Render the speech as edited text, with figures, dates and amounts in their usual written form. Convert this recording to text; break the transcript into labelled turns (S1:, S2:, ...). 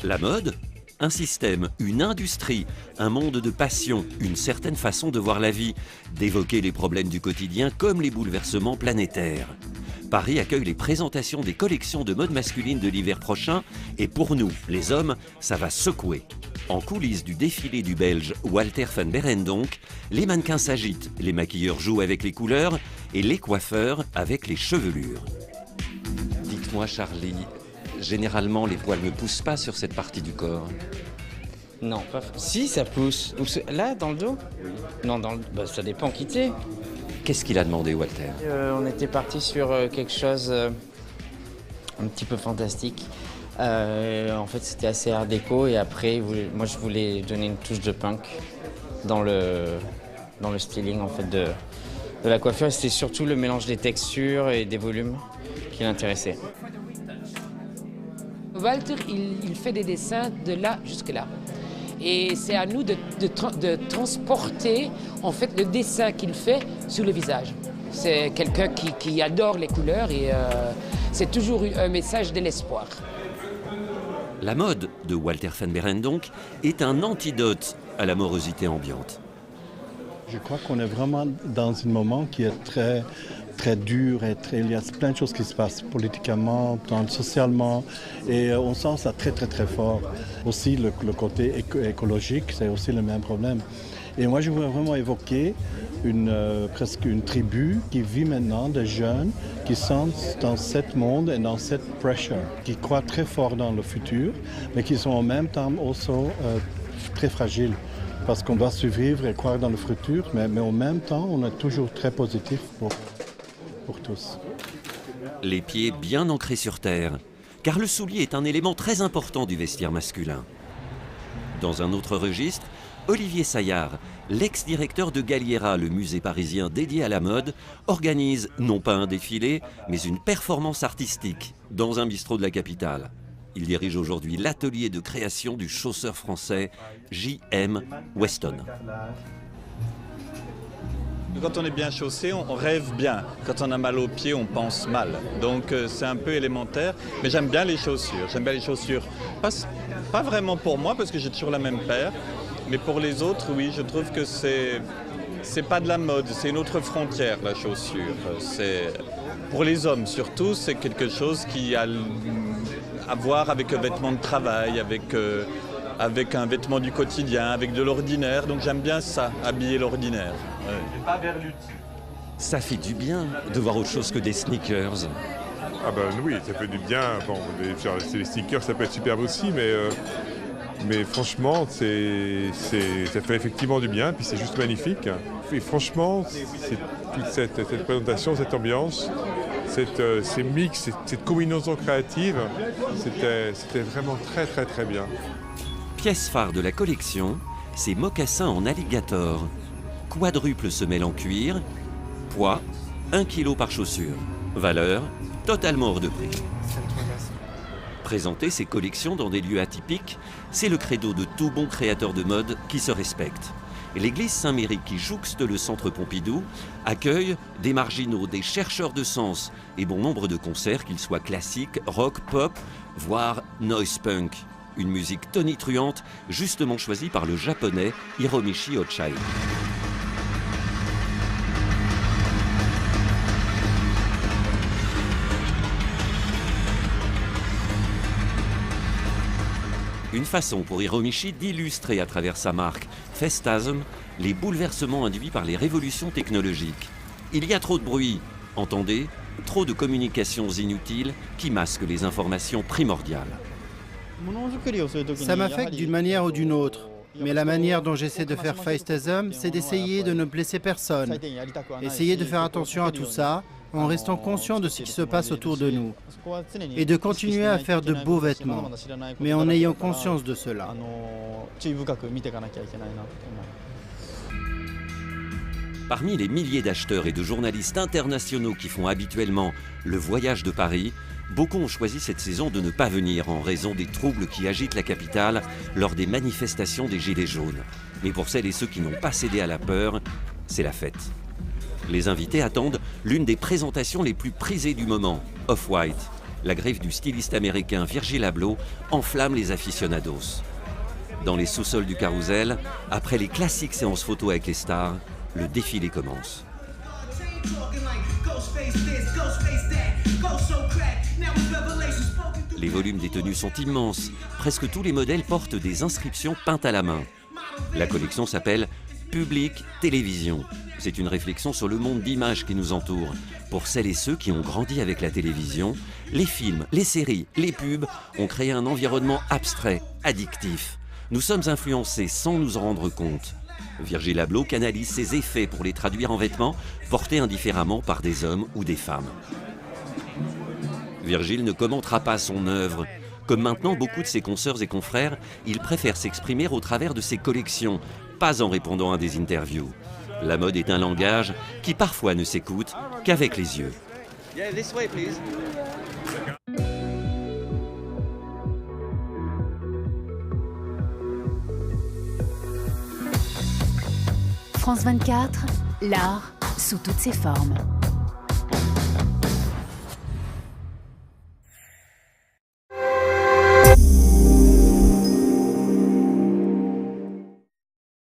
S1: La mode ? Un système, une industrie, un monde de passion, une certaine façon de voir la vie, d'évoquer les problèmes du quotidien comme les bouleversements planétaires. Paris accueille les présentations des collections de mode masculine de l'hiver prochain et pour nous, les hommes, ça va secouer. En coulisses du défilé du Belge Walter van Beirendonck, les mannequins s'agitent, les maquilleurs jouent avec les couleurs et les coiffeurs avec les chevelures. Dites-moi Charlie, généralement les poils ne poussent pas sur cette partie du corps.
S2: Non, pas. Si, ça pousse. Là, dans le dos ? Non, ça dépend qui t'es.
S1: Qu'est-ce qu'il a demandé, Walter ?
S2: On était parti sur quelque chose un petit peu fantastique. En fait, c'était assez art déco et après, moi, je voulais donner une touche de punk dans le styling en fait de la coiffure. C'était surtout le mélange des textures et des volumes qui l'intéressait.
S3: Walter, il fait des dessins de là jusque là. Et c'est à nous de transporter en fait le dessin qu'il fait sur le visage. C'est quelqu'un qui adore les couleurs et c'est toujours un message de l'espoir.
S1: La mode de Walter van Beirendonck est un antidote à la morosité ambiante.
S4: Je crois qu'on est vraiment dans un moment qui est très, très dur et il y a plein de choses qui se passent politiquement, socialement et on sent ça très, très, très fort. Aussi, le côté écologique, c'est aussi le même problème. Et moi, je voudrais vraiment évoquer presque une tribu qui vit maintenant, des jeunes qui sont dans ce monde et dans cette pressure, qui croient très fort dans le futur, mais qui sont en même temps aussi très fragiles. Parce qu'on doit survivre et croire dans le futur, mais en même temps, on est toujours très positif pour tous.
S1: Les pieds bien ancrés sur terre, car le soulier est un élément très important du vestiaire masculin. Dans un autre registre, Olivier Saillard, l'ex-directeur de Galliera, le musée parisien dédié à la mode, organise non pas un défilé, mais une performance artistique dans un bistrot de la capitale. Il dirige aujourd'hui l'atelier de création du chausseur français J.M. Weston.
S5: Quand on est bien chaussé, on rêve bien. Quand on a mal aux pieds, on pense mal. Donc c'est un peu élémentaire. Mais j'aime bien les chaussures. J'aime bien les chaussures. Pas vraiment pour moi, parce que j'ai toujours la même paire. Mais pour les autres, oui, je trouve que c'est pas de la mode. C'est une autre frontière, la chaussure. Pour les hommes surtout, c'est quelque chose qui a à voir avec un vêtement de travail, avec un vêtement du quotidien, avec de l'ordinaire. Donc j'aime bien ça, habiller l'ordinaire. Pas vers l'utile.
S1: Ça fait du bien de voir autre chose que des sneakers.
S6: Ah ben oui, ça fait du bien. Bon, les sneakers, ça peut être superbe aussi, mais franchement, ça fait effectivement du bien, puis c'est juste magnifique. Et franchement, c'est toute cette présentation, cette ambiance, ces mix, cette combinaison créative, c'était vraiment très très très bien.
S1: Pièce phare de la collection, ces mocassins en alligator. Quadruple semelle en cuir, poids 1 kg par chaussure. Valeur totalement hors de prix. Présenter ces collections dans des lieux atypiques, c'est le credo de tout bon créateur de mode qui se respecte. L'église Saint-Méry, qui jouxte le centre Pompidou, accueille des marginaux, des chercheurs de sens et bon nombre de concerts, qu'ils soient classiques, rock, pop, voire noise punk. Une musique tonitruante, justement choisie par le japonais Hiromichi Hochai. Une façon pour Hiromichi d'illustrer à travers sa marque Festasm les bouleversements induits par les révolutions technologiques. Il y a trop de bruit, entendez, trop de communications inutiles qui masquent les informations primordiales.
S7: Ça m'affecte d'une manière ou d'une autre. Mais la manière dont j'essaie de faire Festasm, c'est d'essayer de ne blesser personne. Essayer de faire attention à tout ça, en restant conscient de ce qui se passe autour de nous. Et de continuer à faire de beaux vêtements, mais en ayant conscience de cela.
S1: Parmi les milliers d'acheteurs et de journalistes internationaux qui font habituellement le voyage de Paris, beaucoup ont choisi cette saison de ne pas venir en raison des troubles qui agitent la capitale lors des manifestations des Gilets jaunes. Mais pour celles et ceux qui n'ont pas cédé à la peur, c'est la fête. Les invités attendent l'une des présentations les plus prisées du moment, Off-White. La griffe du styliste américain Virgil Abloh enflamme les aficionados. Dans les sous-sols du Carrousel, après les classiques séances photos avec les stars, le défilé commence. Les volumes des tenues sont immenses. Presque tous les modèles portent des inscriptions peintes à la main. La collection s'appelle Public Télévision. C'est une réflexion sur le monde d'images qui nous entoure. Pour celles et ceux qui ont grandi avec la télévision, les films, les séries, les pubs ont créé un environnement abstrait, addictif. Nous sommes influencés sans nous en rendre compte. Virgil Abloh canalise ses effets pour les traduire en vêtements portés indifféremment par des hommes ou des femmes. Virgil ne commentera pas son œuvre. Comme maintenant beaucoup de ses consoeurs et confrères, il préfère s'exprimer au travers de ses collections, pas en répondant à des interviews. La mode est un langage qui parfois ne s'écoute qu'avec les yeux.
S8: France 24, l'art sous toutes ses formes.